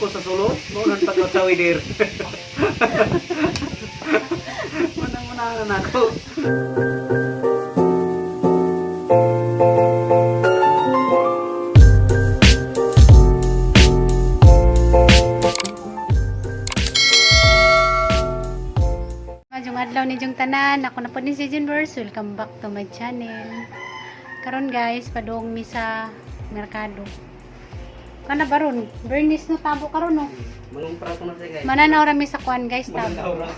ko sa sulod, muna pag sa widir. Muna na ako. Yung adlaw ni Jung tanan, ako na po ni si Jinverse. Welcome back to my channel. Karon guys, padong mi sa merkado. Kana baron, Bernice no tabo karon no. Malumpra ko na siya guys. Mananaw ra mi sa kuan guys tabo. Mananaw ra.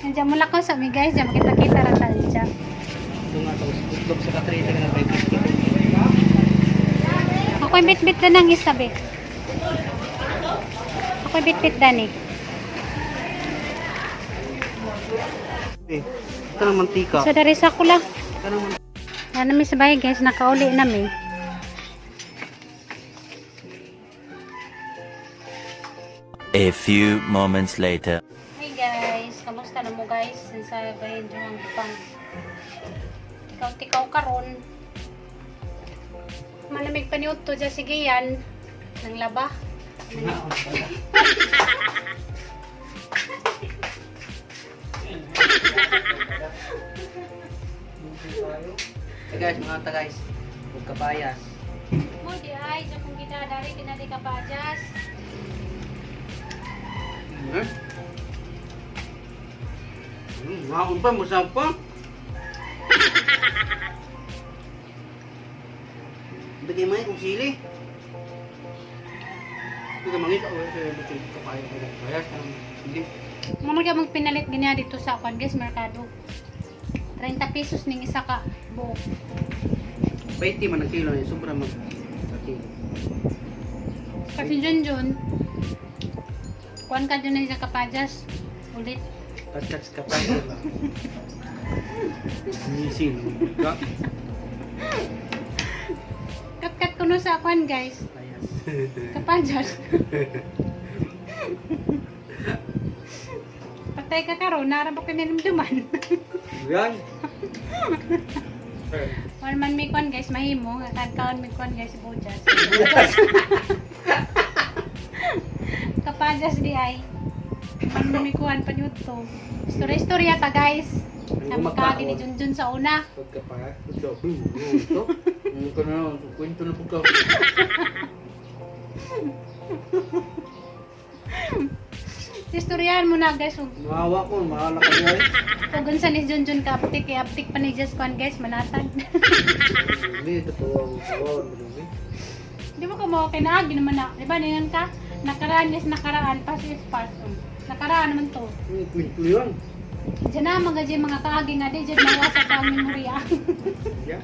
Nandiyan mo lang ko sa mi guys, diyan makita-kita ra ta siya. Ito nga, utlog sa katrita ka ng 550. Ako'y bit-bit na nang isabi. Ako'y bit-bit dani. Eh, ito ng mantika. So dari sa kula. Ito ng mantika. Yan mi sa bahay guys, nakauli na mi. A few moments later. Hey guys, kamusta na mo guys? Sa bayan Jung pang tikaw karon. Malamig pa ni Utto dyan, sige yan. Nang laba. Hey guys, mga ata guys. Huwag kapayas. Mo di ay, dyan kung ginadari, kinadi ka pa dyan. Maon pa, musap pa. Bigay mo kung sili. Bigay mangita o sa kapayas. Hindi. Mama ka magpinalit ganyan dito sa kwan guys, merkado. 30 pesos ning isa ka buo. 20 man ang kilo niya, sobra mag kilo. Kasi dyan, kwan ka dyan na sa kapadyas. Ulit. Pagkats kapayas. Nisin. Kat ko no sa kwan guys. Kapadyas. Patay ka karon, narabak ka ninamduman. Yan. Or man may kwan guys, mahimo. Kakadkaon may kwan guys, bujas. Kapadyas di ay. Ano may kuhan pa nyo to. Istorya ta guys. Sabi ka ni Junjun sa una. Pagkapayas. Ito. Ito na, kwento na pagka. Istoryahan mo na guys. Mahawa ko, mahala ka niya. Kung sa ni Junjun ka aptik, kaya aptik pa ni Just Kwan guys, manatag. Hindi, totoo. Di ba ka mo kinaagi naman na. Di ba ningan ka? Nakaraan is nakaraan, past is past. Nakaraan naman to. Kwento yun. Diyan na mga kaagi nga di, diyan mawasak ang memorya. Ya.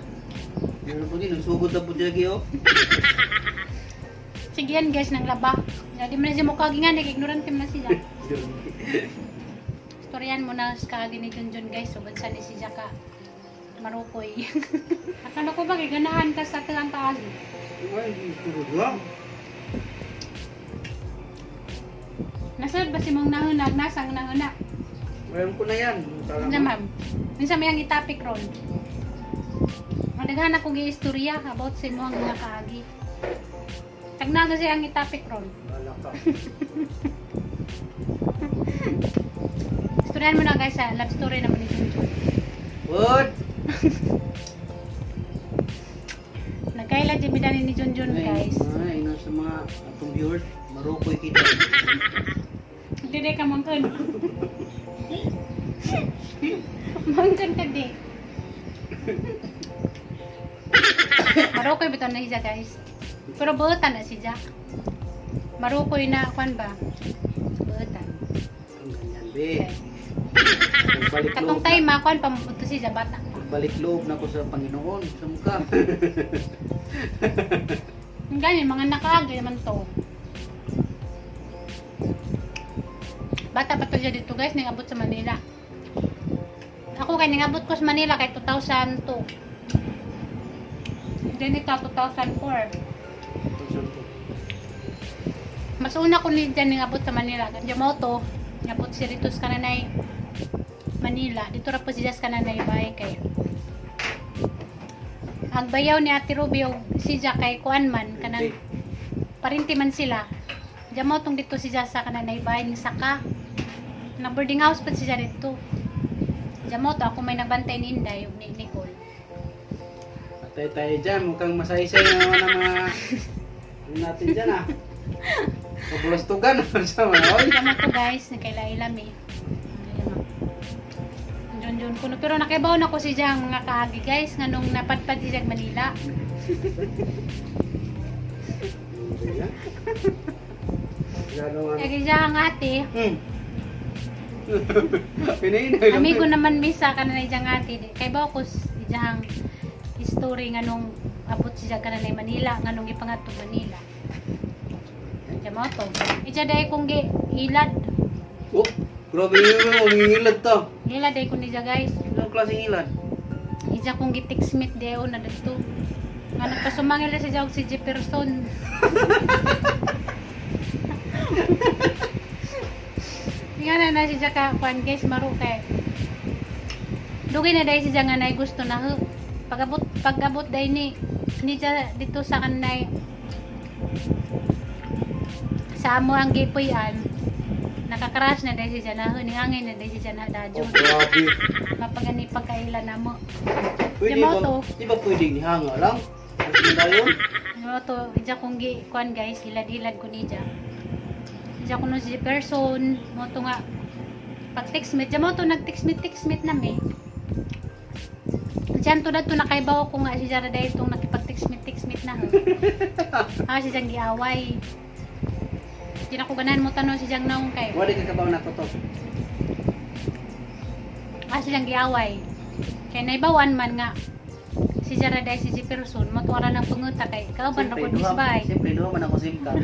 Yan po din, nagsugod na po dyan kayo. Sige yan guys, nang laba. Di man na siya mo kaagi nga, nag-ignorante man sila. Storyan mo na sa kaagi ni Junjun guys, subad sa ni si Jaka. Marukoy. At ano ko ba, ganahan ka sa talang kaagi. Ay, sugod lang. Nasad ba si mong nahunag, nasang nahuna? Mayroon ko na yan. Ano ma'am? Minsan may ang itapik ron. Naghahanap ko gi-istorya about sa mo ang mga kaagi. Tagna kasi ang itapik ron. Wala ka. Istoryahan mo na guys sa love story naman ni Junjun. What? Nagkaila dyan bidani ni Junjun guys. Ay, ino sa mga atong viewers. Marukoy kita. Hindi ka mangkon. Mangkon ka di. Marukoy bitaw na siya guys. Pero buutan na si Jack. Marukoy na kwan ba? Buutan. Ang ganyan, be. Balik Katong loob time na. kwan pamupunto si Jabata. Balik loob na ko sa Panginoon. Sa mukha. Ang ganyan, mga nakaagi naman to. Bata pa to siya dito guys, nangabot sa Manila. Ako kay nangabot ko sa Manila kay 2002. Then ito 2004. Mas una ko ni dyan nangabot sa Manila. Kanya mo to, nangabot si Ritos Kananay Manila. Dito ra po si Jas Kananay bahay kay. Ang bayaw ni Ate Ruby o si Jack kay Kuan man kanang parinti man sila. Diyamo tong dito siya sa kananay bahay ni Saka. Na boarding house pa siya dito. Diyamo to, ako may nagbantay ni Inday, yung ni Nicole. Patay tayo dyan. Mukhang masaysay naman ang mga ano natin dyan ah. Pabulastugan. Sama na. Oy. Diyamo to guys, nakaila-ilam eh. Jun kuno pero nakibaw na ko si Jang mga kaagi guys nganong napadpad si Jang Manila. Kaya Jang ate. Amigo naman misa kananay Jang ate. Kay baw ko si Jang history nganong abot si Jang kananay Manila nganong ipangadto Manila. Jamo to. Ija day kong ilad. Oh, grabe yun. Ngingilad to. Ilad day ko ni Jang guys. Anong klaseng ilad? Ija kong gitik-smith deo na dito. Nga nagpasumangil na siya si Jefferson. Nga na siya ka, kuhan guys, maro kay. Dugay na dahil siya nga na gusto na ho. Pag-abot dahil ni siya dito sa kanay. Sa amo ang gipuyan. Nakakarash na dahil siya na ho. Ningangin na dahil siya na dadyo. Oh, grabe. Mapagani pagkailan na mo. Pwede Diyamo ba? to. Di ba pwedeng ihanga lang? Ano na yun? Ano to, ija kong kuan guys, hilad-hilad ko ni Ija. Ija ko no si person, mo to nga pag textmate, mo to nag-textmate na me. Diyan to na to nakaibaw ko nga si Jara dahil itong nakipag-textmate na ho. Si Jang giaway. Di na ko ganahan mo tanong si Jang naong kay. Wala ka kabaw na to to. Si Jang giaway. Kaya naibawan man nga si Jara dahil si Jefferson, mo to ara ng panguta kay kauban ra ko disbay. Siyempre doon man ako simpak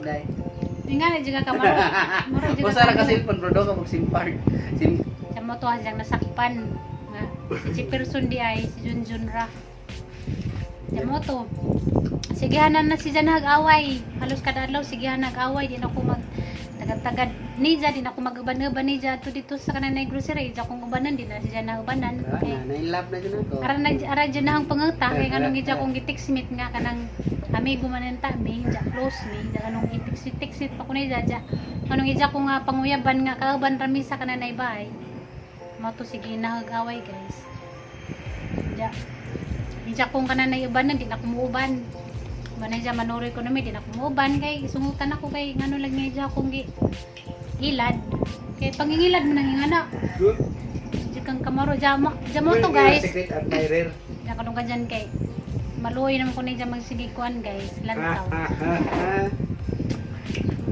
dahil. Di nga na juga ka maro. Maro juga. Basta na kasi pang rodo ka magsimpak. Sa mo to siyang nasakpan nga si Jefferson di ay si Junjun ra. Sa mo to. Sigihanan na si Jan nag-away. Halos kada adlaw sigihan nag-away di na ko mag tagad-tagad ni Jan di na ko mag-uban-uban ni Jan to dito sa kananay grocery. Sa kong ubanan di na si Jan ubanan. Na-inlove na dyan ako. Ara dyan na ang panguta kay kanong ija kong gitik-smith nga kanang amigo manenta mi ja close mi ja kanong itik-smith pa ko ni Jaja. Kanong ija ko nga panguyaban nga kauban rami sa kananay bahay. Mo to sige na hag-away guys. Ja. Ija kong kananay ubanan di na ko muuban. Manay dyan manuroy ko namin, di na kumuban kay sungutan ako kay ngano lang nga dyan akong ilad. Kay pangingilad mo nang ingana. Good. Dyan kang kamaro, dyan mo to guys. Secret admirer. Dyan ka nung ka dyan kay maluoy naman ko na dyan magsigikuan guys, lantaw.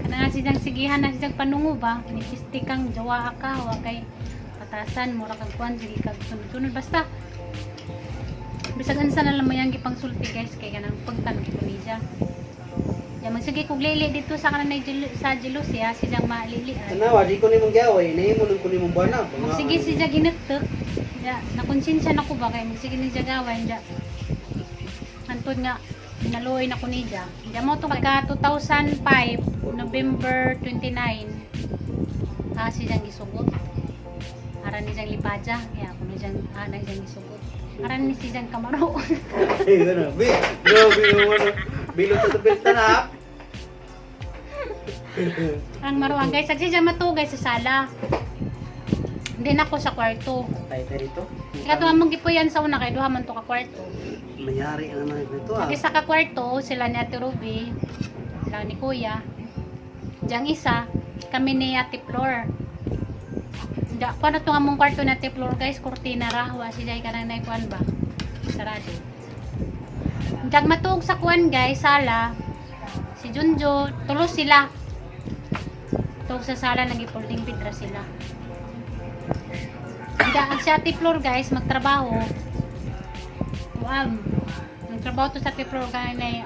Kana nga si dyan sigihan na si dyan panungo ba, nikisti kang jawa ka, wa kay patasan, mura kang kuan, sige kag sunod-sunod, basta. Bisag ansa na lang mayang gipang sulti guys kay kanang pagtan ko ni Ija. Ya magsige kog lili dito sa kanang sa Jelusia silang malilian. Tanawa di ko nimong gaway, nahimo lang ko nimong bana. Magsige si Ija ginutok. Ya nakonsensya na ko ba kay magsige ni Ija gawan ja. Antod nga naluoy na ko ni Ija. Ija mo to pagka 2005 November 29. Si Ija gisugot. Aran ni Ija lipaja, ya kuno Ija ana Ija gisugot. Aran ni si Jan Kamaro. Ay, gano'n. Grabe yung ano. Bilog sa tapit na. Ang maruang guys. Sagsi Jan matugay sa sala. Hindi na ako sa kwarto. Tayo tayo dito. Ikaw mong gipuyan sa una kay duha man to ka kwarto. Mayari ang naman ito ah. Ang isa ka kwarto, sila ni Ate Ruby, sila ni Kuya. Diyan isa, kami ni Ate Flor. Kung ano itong among kwarto na floor guys, kurtina ra, wa si Jai kanang naikuan ba? Sarado. Diyan matug sa kuan guys, sala. Si Junjo, tulos sila. Tug sa sala, nag-folding bed ra sila. Diyan si Ate Flor guys, magtrabaho. Nagtrabaho to sa Ate Flor kanay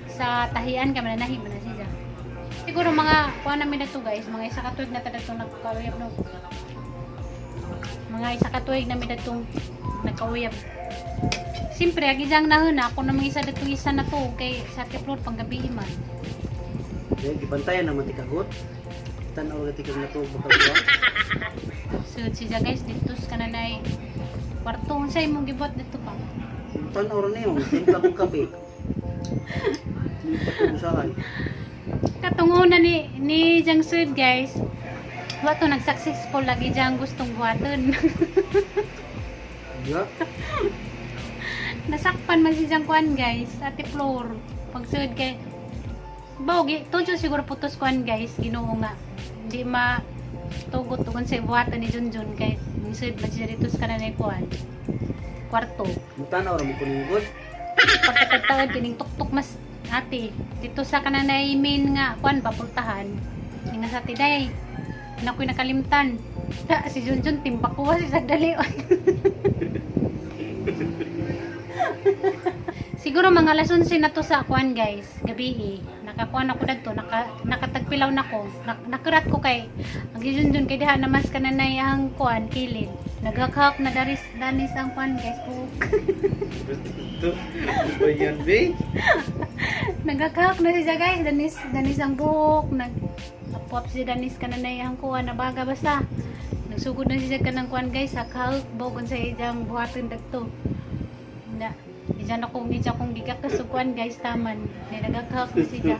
sa tahian kami na nahi man na siya. Siguro mga kuha namin na to guys, mga isa katuig na tada itong nagkakawiyab no. Mga isa katuig namin na itong nagkawiyab. Siyempre, agizang nahuna, ako namang isa datong isa na to, kay sa Tiplor, panggabi man. Yan, gibantayan naman tikagot. Tanaw na tikag na to, bakal ba? So, siya guys, dito sa kananay kwarto, sa'yo mong gibot dito pa. Tanaw rin na yun, simpla kong kape. Lipat ko usahay. Katunguna ni Jang Sud guys. Wato nag-successful lagi Jang gustong buhaton. Ya. Nasakpan man si Jang kuan guys, ate Flor. Pag sud kay Bogi, tunso siguro putos kuan guys, Ginoo nga. Di ma tugot tugon sa buhaton ni Junjun kay sud man siya dito sa kananay kuan. Kwarto. Mutanaw ra mo kuning gud. Pagkatagtaon kining tuktok mas ate dito sa kananay main nga kuan papultahan. Nga sa tiday. Nakoy nakalimtan. Si Junjun timbak ko si sagdalion. Siguro mga alas 11 na to sa kuan guys, gabi nakakuan ako dagto, nakatagpilaw nako. Nakurat ko kay ang Junjun kay diha namas kananay ang kuan kilid. Nagakak na danis ang kuan guys ko. Ito. Ba yan, be? Nagakak na siya guys, danis ang buhok, apuap si danis kananay ang kuan na baga basta. Nagsugod na siya kanang kuan guys, sa kahak bogon sa ijang buhaton dagto. Na Diyan akong gigakasukuan guys taman. May nagakahak na siya.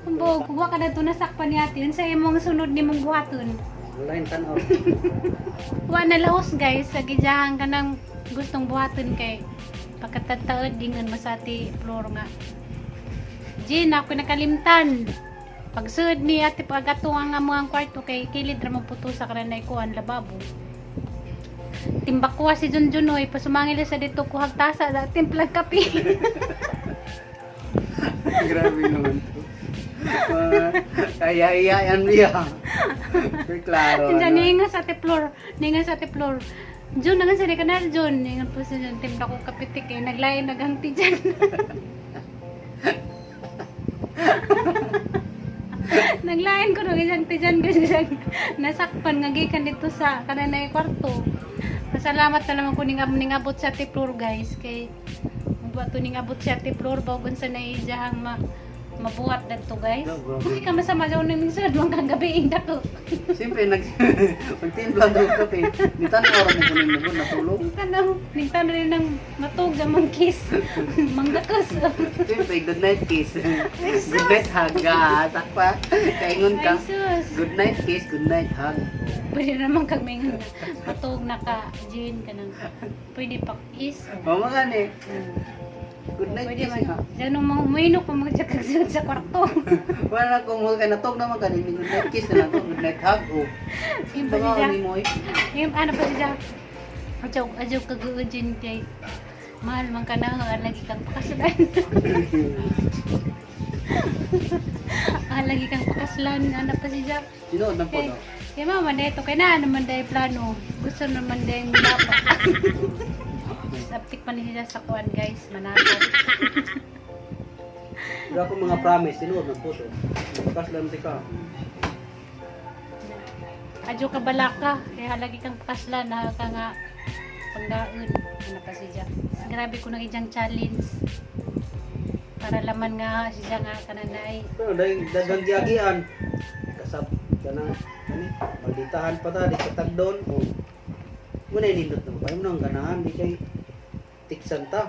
Kumbo, kuha ka na ito nasakpan ni ate. Yun sa imong sunod ni mong buhaton. Wala yung tanaw. Kuha na laos guys. Sagijahan ka ng gustong buhaton kay pagkatataod dingan mo sa ate Flor nga. Jin, ako nakalimtan. Pagsuod ni ate pagatuang nga mga kwarto kay kilid ra mo puto sa kananay ko ang lababo. Timbak ko si Junjun oy pasumangil sa dito ko hagtasa da timplang kape. Grabe naman to. Kaya yan niya. Pero klaro. Diyan ninga sa ate Flor, Jun nagan sa kanal Jun, ninga po sa Jun timbak ko kapitik kay naglain naghangti diyan. Naglain ko nung isang tijan kasi nasakpan nga gikan dito sa kananay kwarto. Masalamat na naman ko ningabot sa ate Flor guys kay magbato ningabot sa ate Flor bagon sa naijahang mabuhat dagto guys. Hindi ka masama sa unang minsad mga kagabi dako. Siyempre magtimpla daw kape. Di tanaw ra mo kuning mo natulog. Ningtanaw rin ng matug sa mangkis. Manggakas. Siyempre good night kiss. Good night hug. Takpa. Kaingon ka. Good night kiss, good night hug. Pwede naman kag may matug naka-jean ka nang pwede pa kiss. Mama nga ni. Good night Pwede kiss man. ha. Diyan nung umuino ko magtsakagsunod sa kwarto. Wala na kung huwag ka natog naman ka. Good night kiss na nato. Good night hug. Oh. Yung pa Baka siya. ni mo eh. Yung ano pa siya. Adyaw kag-uudin kay mahal man ka na lagi kang pakaslan. Lagi kang pakaslan. Ano pa siya. Sinood ng po no? Kaya mama na ito. Kaya na naman dahil plano. Gusto naman dahil milapa. Saptik pa niya sa kuwan guys. Manatap. Wala akong mga promise. Sinood ng po to. Bukas lang ka. Adyo ka balaka. Kaya lagi kang pakaslan. Na ka nga panggaon. Ano pa siya. Grabe ko nang ijang challenge. Para laman nga siya nga kananay. Pero dahil dagang giagian. Kasap ka na. Malditahan pa ta. Di ka tagdoon. O. Muna inindot naman. Kaya mo nang ganahan. Di kay tiksan ta.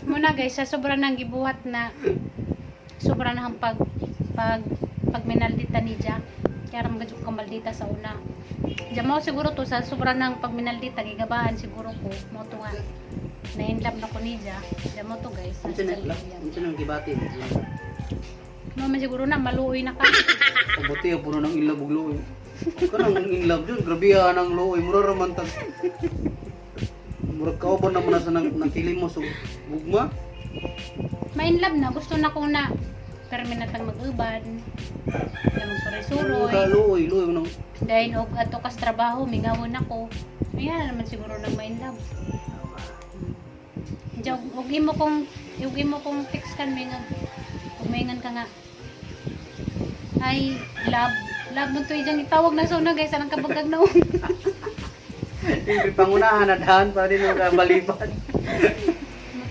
Muna guys, sa sobra nang gibuhat na sobra na ang pag minaldita ni Jack. Kaya ram gadyo ka maldita sa una. Diyan mo siguro to sa sobra nang pag minaldita gigabahan siguro ko mo to nga. Na-inlove na ko ni Jack. Diyan mo to guys. Ano siya nang gibati? Mo man siguro na maluoy na ka. Kabuti puno ng ilab ug luoy. Kanang ilab dun, grabe ang luoy. Mura raman tag. Mura ka ba naman sa nagkilim mo sa bugma? Ma-inlove na gusto na ko na permanentang mag-uban. Na magsuroy-suroy. Luoy nang Dahil og ato kas trabaho mingawon ako. Ayan naman siguro nang ma-inlove. Diyan ug imo kong text kan mingan ka nga. Ay, love mo to ijang itawag na suna guys, anang kabagag na Siyempre pangunahan na dahan para din mo kabalipan.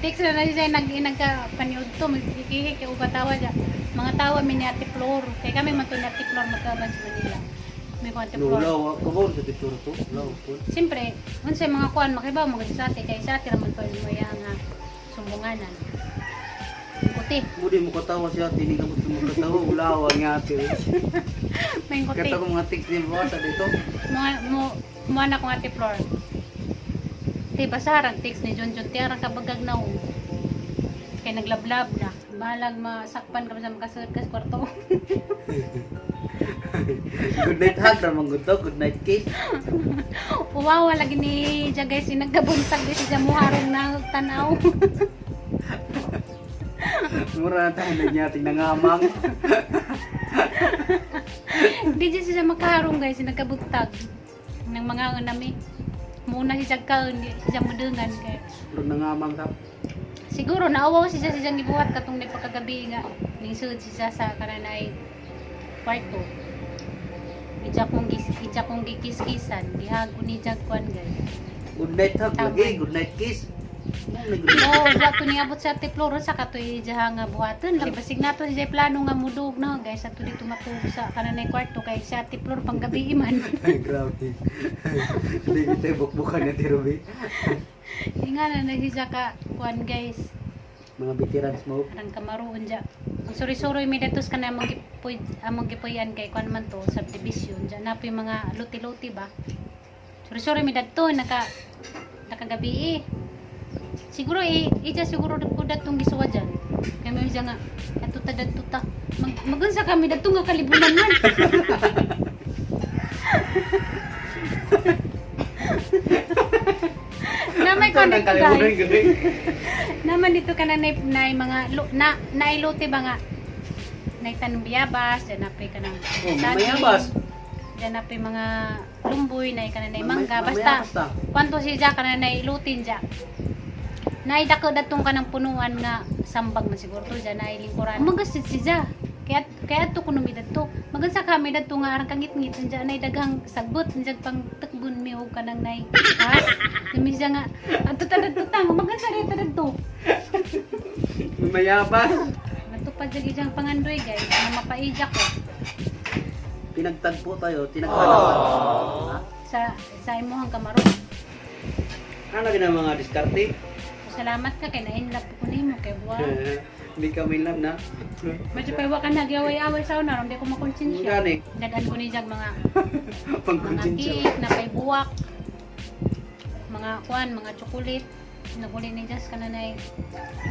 Text na siya nagka-paniod to, magkikihik yung katawa dyan. Mga tawa mi ni Ate Flor. Kaya kami man to ni Ate Flor magkaban sa Manila. May kuan tiplor. Nulaw ko mo sa tiplor to. Law po. Siyempre, unsay mga kuan makibaw magsasati kay sa tira man pa maya nga sumbunganan. Kuti, Mudi mo katawa siya, tinig mo katawa, ulawa nga ate. may kuti. Kata ko mga tics din mo sa dito. Mo na ko nga tiplor. Ti basarang text ni Junjun tiara ka bagag na kay naglablab na. Balag masakpan ka sa makasud ka sa kwarto. Good night hug ramang good to, good night kiss. Uwawa lagi ni Diya guys, nagkabuntag di siya muharong na tanaw. Mura na tayo nagyating nangamang. Di siya makaharong guys, nagkabuntag ng mga nami. Muna si Jagka, hindi siya mudengan kay. Mura nangamang ka. Siguro naawaw siya gibuhat katong ni pagkagabi nga ningsud siya sa kananay kwarto. Ija kong gikis-kisan, gihago ni Jagkwan guys. Good night hug lagi, good night kiss. No, wato ni abot sa tiploro sa katoy ija nga buhaton lang basig nato siya plano nga mudug na guys ato dito matug sa kananay kwarto kay sa tiplor pang gabi man. Ay, grabe. Hindi kita bukbukan niya, Tirubi. Nga na nagsisa ka kuan guys. Mga veterans mo. Arang kamaroon dya. Ang suri-suri may datos ka na among gipuyan kay kuan man to subdivision. Dya na po yung mga luti-luti ba. Suri-suri may dato nakagabi eh. Siguro ija siguro ko datong gisuwa dyan. Kaya may nga atuta. Magunsa kami datong nga kalibunan man. Naman ko na guys. Naman dito ka na mga nailote ba nga. Naitanong biyabas, dyanapay ka ng Mayabas. dyanapay mga lumboy, nai ka na mangga. Basta, kwanto siya ka na nailutin dyan. Naidako datong ka ng punuan nga sambag man siguro to dyan, nailingkuran. Magasit siya. Kaya to kuno mi dato. Magansa kami dato nga arang kangit-ngit dyan nay daghang sagbot dyan pang takbun mi og kanang nay. Has. Dimi siya nga ato tadtutang magansa dito dato. Mayabas. Natupad jud ijang pangandoy guys, na mapaija ko Pinagtagpo tayo, tinagpanawan. Ha? sa imuhang kamaron. Ano na mga diskarte? Salamat ka kay na-inlove ko nimo kay wow. Hindi kami lang na. Medyo pa ka nagyaway-away sa una, hindi ko makonsensya. Gani. Dagan ko ni jag mga Pangkonsensya. cake na kay buwak. Mga kuan, mga chocolate. Naguli ni Jas kananay.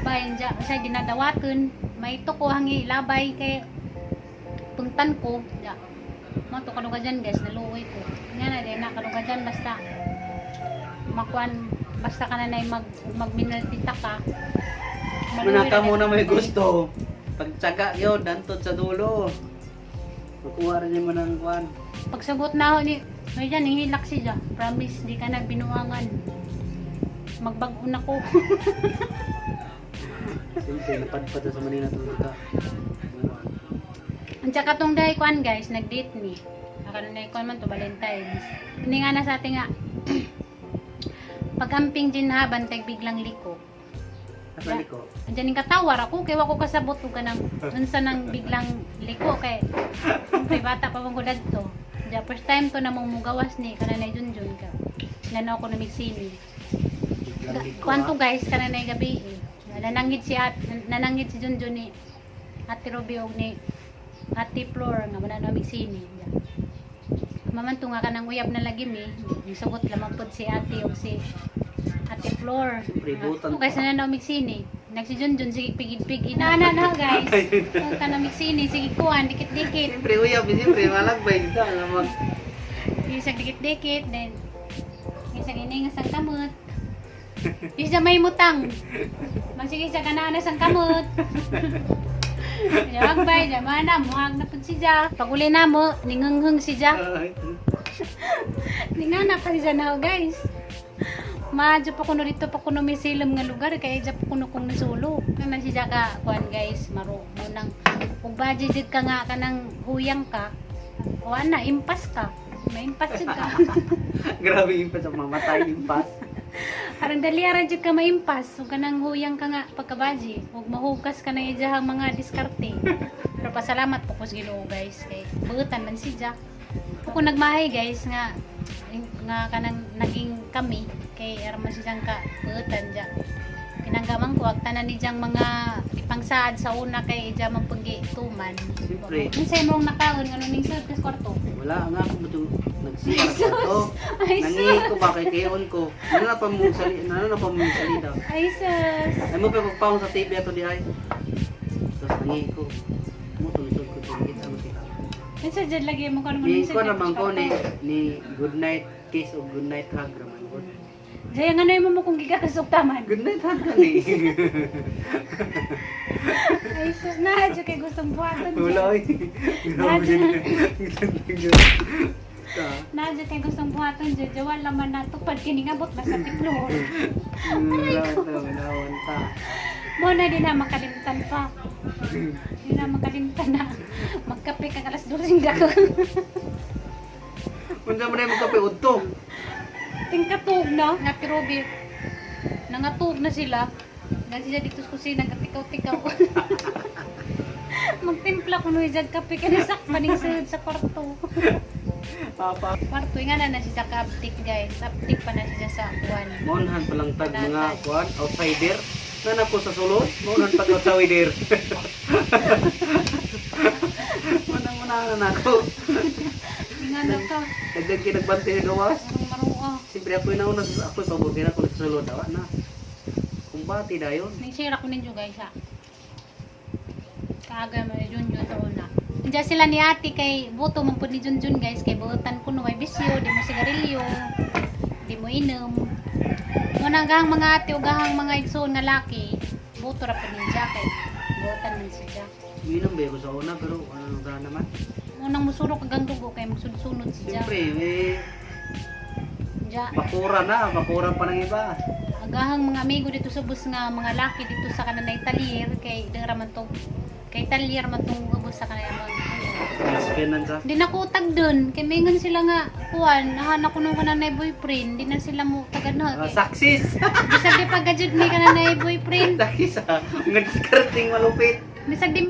Bayan dya, kasi dinadawaton. May to ko hangi labay kay puntan ko. Ya. Mo to kanuga dyan guys, naluoy ko. Nga na din nakanuga dyan basta makuan basta kananay magminaltita ka. Manaka mo na may gusto. Pagtsaga yun, dantod sa dulo. Makuha rin mo ng kuan. Pagsagot na ako ni, may dyan, hihilak siya. Promise, di ka na binuangan. Magbago na ko. Siyempre, napadpad sa Manila tulog ka. Ang tsaka tong dahi kuan guys, nag-date ni. Akala na kuan man to Valentine's. Hindi nga na sa ating nga. Pag-amping din ha, bantay biglang liko. Nasali ko. Andiyan yung katawar ako, kaya wako kasabot ko ka ng unsa nang biglang liko kay siyempre bata pa bang gudad to. Diya, first time to na mong mugawas ni kananay Junjun ka. Nanaw ko na migsini. Kwanto guys, kananay gabi eh. Nanangit si Junjun ni Ate Ruby og ni Ate Flor nga mananaw migsini. Mamanto nga kanang uyab na lagi mi. Sugot lamang pod si Ate og si Ate Flor. Siyempre, butan. Kung kasi na migsini. Nagsi Junjun, sige pigid-pigid. Inana na guys. Kung ka na migsini, sige kuhan, dikit-dikit. Siyempre, uyab, siyempre, malagbay. Ito, alam. Isang dikit-dikit, then isang iningas ang kamot. Isa may mutang. Magsige siya kanana sang kamot. Yagbay, damana, muhag na po siya. Pag-uli na mo, ningunghung siya. Ningana pa siya na guys. Madyo pa kuno dito pa kuno may silom nga lugar kaya dyan pa kuno kong nasulo. Kaya siya ka, kuhan guys, maro mo nang kung budget ka nga ka ng huyang ka, o na, impas ka. May impas siya ka. Grabe impas ang mamatay impas. Parang dali ara jud ka maimpas, ug kanang huyang ka nga pagkabaji, ug mahugas ka na ijahang mga diskarte. Pero pasalamat po ko sa Ginoo guys kay buutan man si Jack. ko nagmahay guys nga kanang naging kami kay arman siyang ka buutan dya. Kinanggaman ko tanan ni diyang mga ipangsaad sa una kay dya man pagi tuman. Siyempre. Kinsay mong nakaon ngano ning sud kas kwarto? Wala nga ako mo nagsiya ko. Ay, Nangi ko ba kay kayon ko. Ano na pa mong salida. Ay sus. Ay mo pa magpawon sa TV ato di ay. Tapos nangi ko. Mo tulisod ko tingit sa sila. Kinsa jud lagi mo karon Ni ning ko naman ko ni good night kiss o good night hug raman ko. Jaya nga na mo kung gigasok taman. Good night hug ka ni. Ay sus na jud kay gustong buhaton. Wala ay. Na jud kay gustong buhaton jud wala man natupad kini ngabot basta tiklor. Wala ta. Mo na din na makalimtan pa. Di na makalimtan na. Magkape kang alas 12 gako. Unsa man ay magkape udto? Tingkatog na nga pirobit. Nangatog na sila. Nga sila dito sa kusina katikaw-tikaw. Magtimpla ko no ijag kape kana sakpaning sud sa kwarto. Papa. Kwarto nga na siya ka uptik guys. Uptik pa na siya sa kuan. Monhan palang tag mga kuan outsider. Na ko sa sulod, monhan pa outsider. Manang na ako. Ingano ka. Dagdag kinagbantay sa gawas. Marunga. Siyempre ako nauna ako'y paborito na ako nagsulod awa na. Kung bati dayon. Ning share ako ninyo guys ha. Kaagay mo ni Junjun sa una. Diyan sila ni ate kay buto man po ni Junjun guys kay buutan ko no may bisyo, di mo sigarilyo, di mo inom. Muna gang mga ate ugahang mga igsoon nga laki, buto ra po ninja kay buutan man siya. Minum ba ko sa una pero ano na naman. Munang musurok kagang dugo kay magsunod-sunod siya. Siyempre may Diya. bakura pa ng iba. Agahang mga amigo dito sa bus nga mga laki dito sa kananay talier kay dira man tong kay talier man tong bus sa kanay mga Skinan sa. di na ko tag dun kay mingon sila nga kuan nahanap ko nung kananay boyfriend di na sila mo tagad na kay Saksis. bisag di pagajud ni kananay boyfriend Saksis ah. Nagkarting malupit. bisag di